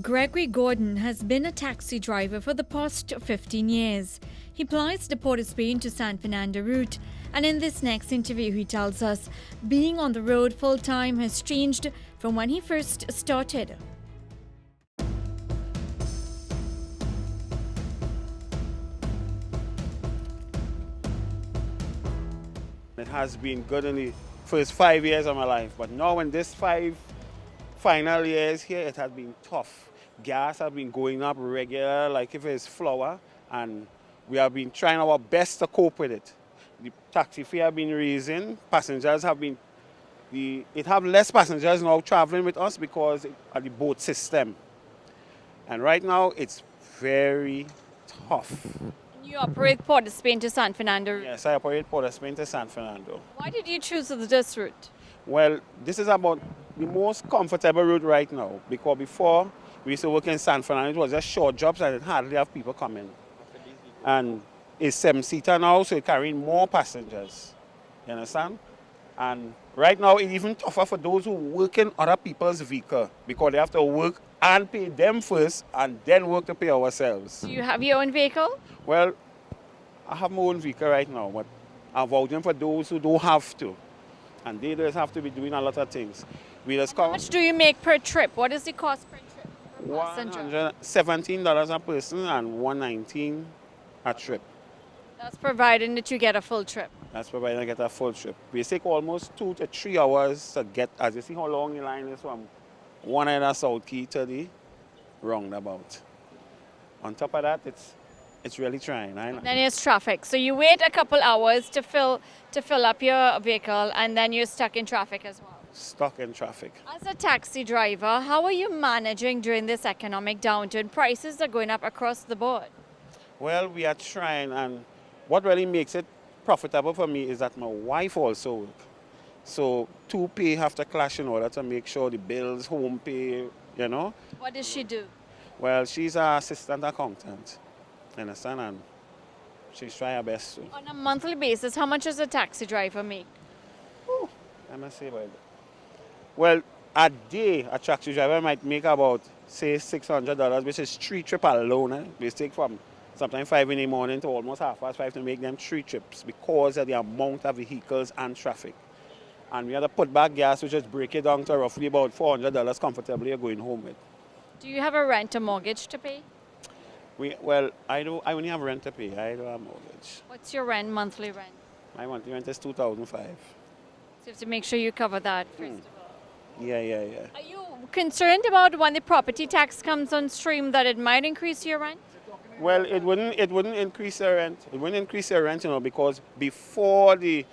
Gregory Gordon has been a taxi driver for the past 15 years. He plies the Port of Spain to San Fernando route, and in this next interview he tells us being on the road full-time has changed from when he first started. It has been good in the first 5 years of my life, but now in this final years here, it has been tough. Gas has been going up regular, like if it's flour, and we have been trying our best to cope with it. The taxi fare have been raising, passengers have been, it have less passengers now traveling with us because of the boat system. And right now, it's very tough. You operate Port of Spain to San Fernando route. Yes, I operate Port of Spain to San Fernando. Why did you choose this route? Well, this is about the most comfortable route right now, because before we used to work in San Fernando, it was just short jobs and it hardly have people coming. And it's 7-seater now, so it's carrying more passengers. You understand? And right now, it's even tougher for those who work in other people's vehicle, because they have to work and pay them first and then work to pay ourselves. Do you have your own vehicle? Well, I have my own vehicle right now, but I'm vouching for those who don't have to. And they just have to be doing a lot of things. How much do you make per trip? What is the cost per trip? $17 a person and $119 a trip. That's providing that you get a full trip. That's providing I get a full trip. We take almost 2 to 3 hours to get, as you see how long the line is from one end of South Key to the roundabout. On top of that, it's really trying. Then there's traffic. So you wait a couple hours to fill up your vehicle, and then you're stuck in traffic as well. Stuck in traffic. As a taxi driver, how are you managing during this economic downturn? Prices are going up across the board. Well, we are trying, and what really makes it profitable for me is that my wife also works. So two pay have to clash in order to make sure the bills, home pay, you know. What does she do? Well, she's an assistant accountant, understand, and she's trying her best to. On a monthly basis, how much does a taxi driver make? I must say about it. Well, a day, a taxi driver might make about, say, $600, which is 3 trips alone. We take from sometimes 5 in the morning to almost 5:30 to make them 3 trips because of the amount of vehicles and traffic. And we have to put back gas, which just break it down to roughly about $400 comfortably you're going home with. Do you have a rent or mortgage to pay? I only have rent to pay. I don't have mortgage. What's your monthly rent? My monthly rent is $2,500. So you have to make sure you cover that first of all. Yeah. Are you concerned about when the property tax comes on stream that it might increase your rent? Well, it wouldn't increase the rent. It wouldn't increase the rent, because before the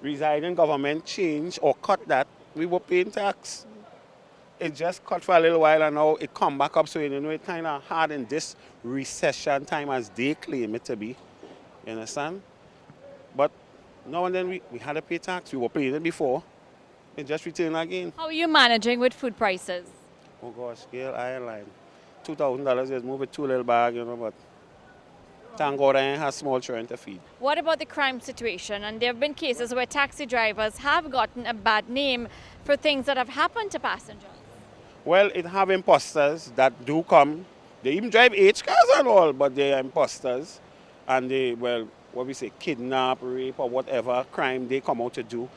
residing government changed or cut that, we were paying tax. It just cut for a little while and now it come back up. So, it's kind of hard in this recession time as they claim it to be. You understand? But now and then we had to pay tax. We were paying it before. It just returned again. How are you managing with food prices? Oh gosh, scale airline. $2,000 just move it 2 little bag, but thank God I have small children to feed. What about the crime situation? And there have been cases where taxi drivers have gotten a bad name for things that have happened to passengers. Well, it have imposters that do come. They even drive H cars and all, but they are imposters. And they, kidnap, rape, or whatever crime they come out to do.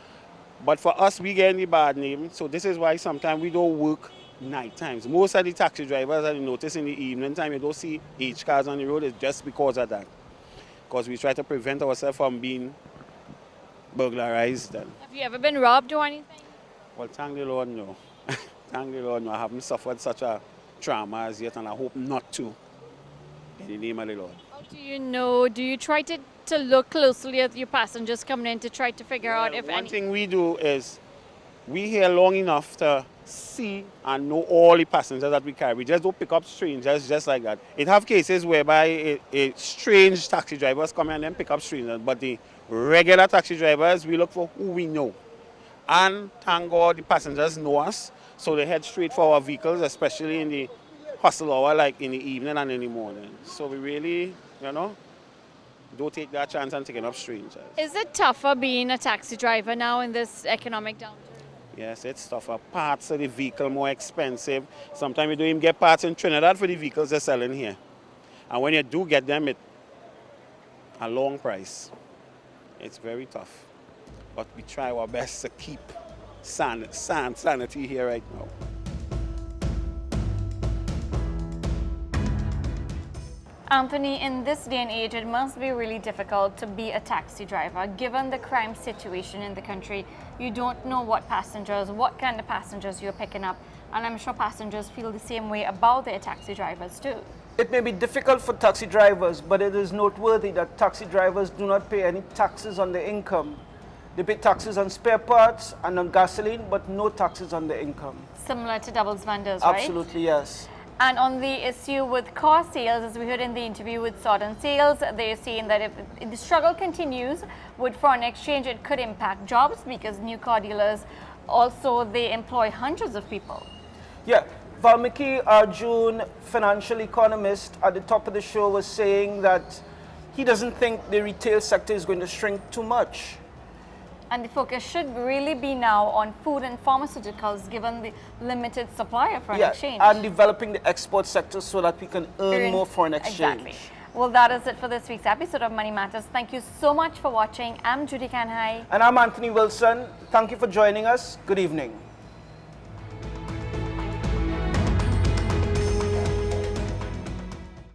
But for us, we get any bad name. So this is why sometimes we don't work night times. Most of the taxi drivers, as you notice in the evening time, you don't see H cars on the road. It's just because of that. Because we try to prevent ourselves from being burglarized. Then. Have you ever been robbed or anything? Well, thank the Lord, no. Thank the Lord, no. I haven't suffered such a trauma as yet, and I hope not to. In the name of the Lord. How do you know? Do you try to look closely at your passengers coming in to try to figure out if One thing we do is we here long enough to see and know all the passengers that we carry. We just don't pick up strangers just like that. It have cases whereby a strange taxi drivers come in and then pick up strangers, but the regular taxi drivers, we look for who we know. And thank God the passengers know us, so they head straight for our vehicles, especially in the hustle hour, like in the evening and in the morning. So we really, don't take that chance and taking up strangers. Is it tougher being a taxi driver now in this economic downturn? Yes, it's tougher. Parts of the vehicle more expensive. Sometimes you don't even get parts in Trinidad for the vehicles they're selling here. And when you do get them, it's a long price. It's very tough. But we try our best to keep sanity here right now. Anthony, in this day and age, it must be really difficult to be a taxi driver. Given the crime situation in the country, you don't know what kind of passengers you're picking up. And I'm sure passengers feel the same way about their taxi drivers too. It may be difficult for taxi drivers, but it is noteworthy that taxi drivers do not pay any taxes on their income. They pay taxes on spare parts and on gasoline, but no taxes on their income. Similar to doubles vendors, right? Absolutely, yes. And on the issue with car sales, as we heard in the interview with Southern Sales, they're saying that if the struggle continues with foreign exchange, it could impact jobs because new car dealers also, they employ hundreds of people. Yeah, Valmiki Arjun, financial economist, at the top of the show was saying that he doesn't think the retail sector is going to shrink too much. And the focus should really be now on food and pharmaceuticals given the limited supply of foreign exchange. And developing the export sector so that we can earn more foreign exchange. Exactly. Well, that is it for this week's episode of Money Matters. Thank you so much for watching. I'm Judy Kanhai. And I'm Anthony Wilson. Thank you for joining us. Good evening.